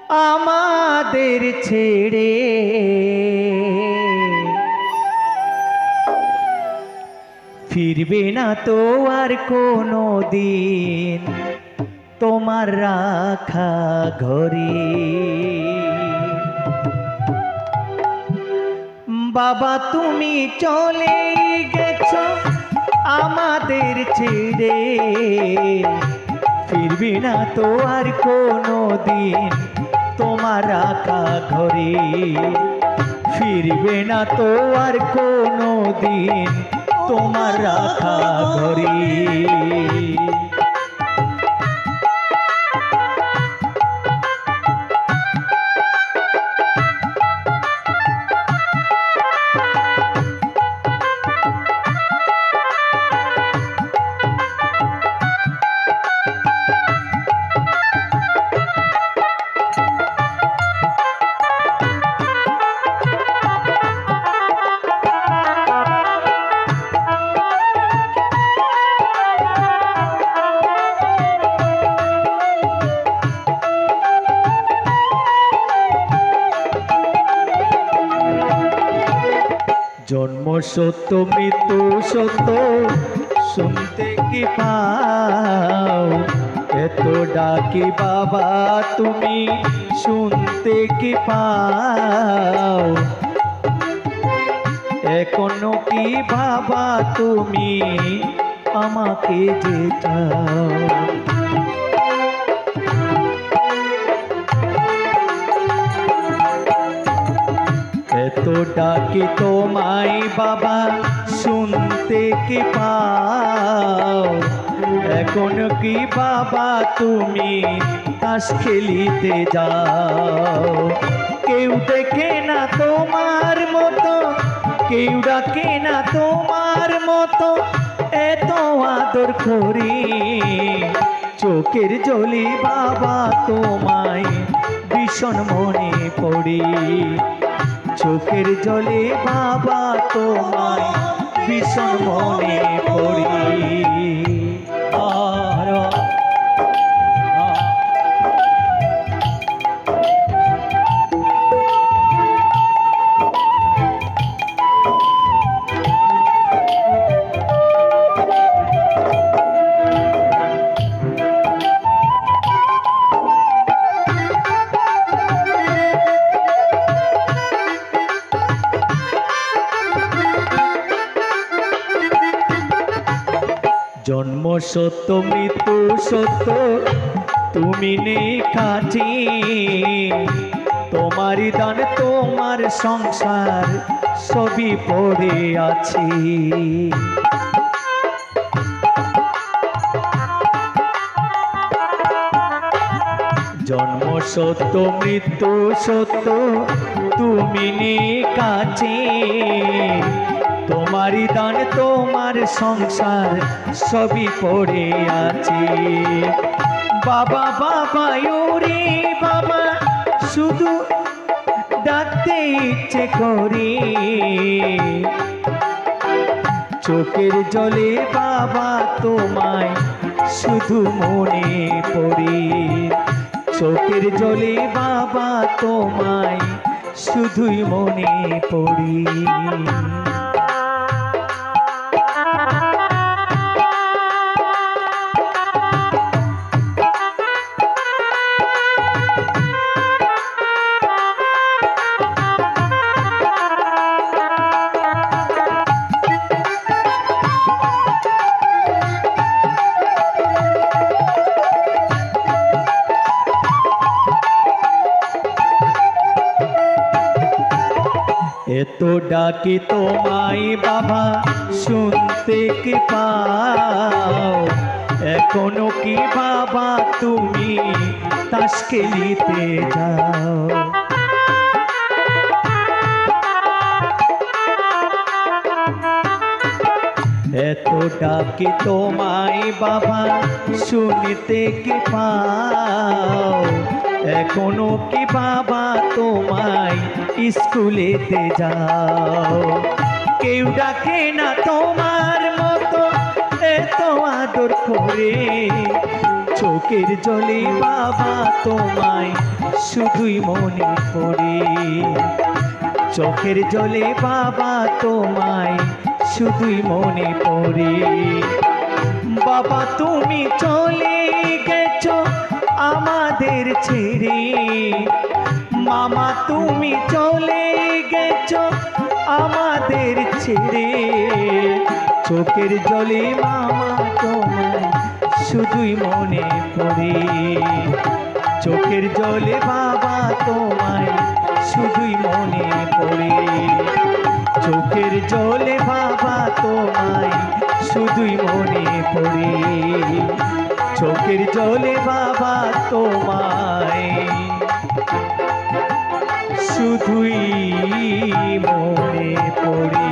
আমাদের ছেড়ে ফিরবে না তো আর কোনো দিন তোমার রাখা ঘরে। বাবা তুমি চলে গেছো আমাদের ছেড়ে, ফিরবে না তো আর কোনো দিন তোমার রাখা ঘরে। ফিরবে না তো আর কোনো দিন তোমার রাখা ঘরে। জন্ম সত্য মৃত্যু সত্য শুনতে কি পাও, এত ডাকি বাবা তুমি শুনতে কি পাও। এখনো কি বাবা তুমি আমাকে যেটাও। এত ডাকি তোমায় বাবা শুনতে কি পাও। এখন কি বাবা তুমি তাস খেলিতে যাও। কেউ দেখে না তোমার মতো, কেউ ডাকে না তোমার মতো, এত আদর করি চোখের জলে বাবা তোমায় ভীষণ মনে পড়ি। চোখের জলে বাবা তোমায় ভীষণ মনে পড়ি। জন্ম সত্য মৃত্যু সত্য তুমি নেই কাছে, তোমারই দান তোমার সংসার সবই পড়ে আছে। জন্ম সত্য মৃত্যু সত্য তুমি নেই কাছে, তোমারই দান তোমার সংসার সবই পড়ে আছে। বাবা বাবা ওরে বাবা শুধু ডাকতে ইচ্ছে করে, চোখের জলে বাবা তোমায় শুধু মনে পড়ে। চোখের জলে বাবা তোমায় শুধুই মনে পড়ি। এত ডাকি তোমায় বাবা শুনতে কি পাও। এখনো কি বাবা তুমি তাস খেলিতে যাও। এত ডাকি তোমায় বাবা শুনতে কি পাও। এখনো কি বাবা তোমায় স্কুলেতে যাও। কেউ ডাকে না তোমার মতো এত আদর করে, চোখের জলে বাবা তোমায় শুধুই মনে পড়ে, চোখের জলে বাবা তোমায় শুধুই মনে পড়ে। বাবা তুমি চলে গেছো আমাদের ছেড়ে, মামা তুমি চলে গেছো আমাদের ছেড়ে, চোখের জলে মামা তোমায় শুধুই মনে পড়ে, চোখের জলে বাবা তোমায় শুধুই মনে পড়ে, চোখের জলে বাবা তোমায় শুধুই মনে পড়ে, চোখের জলে বাবা তোমায় শুধুই মনে পড়ে।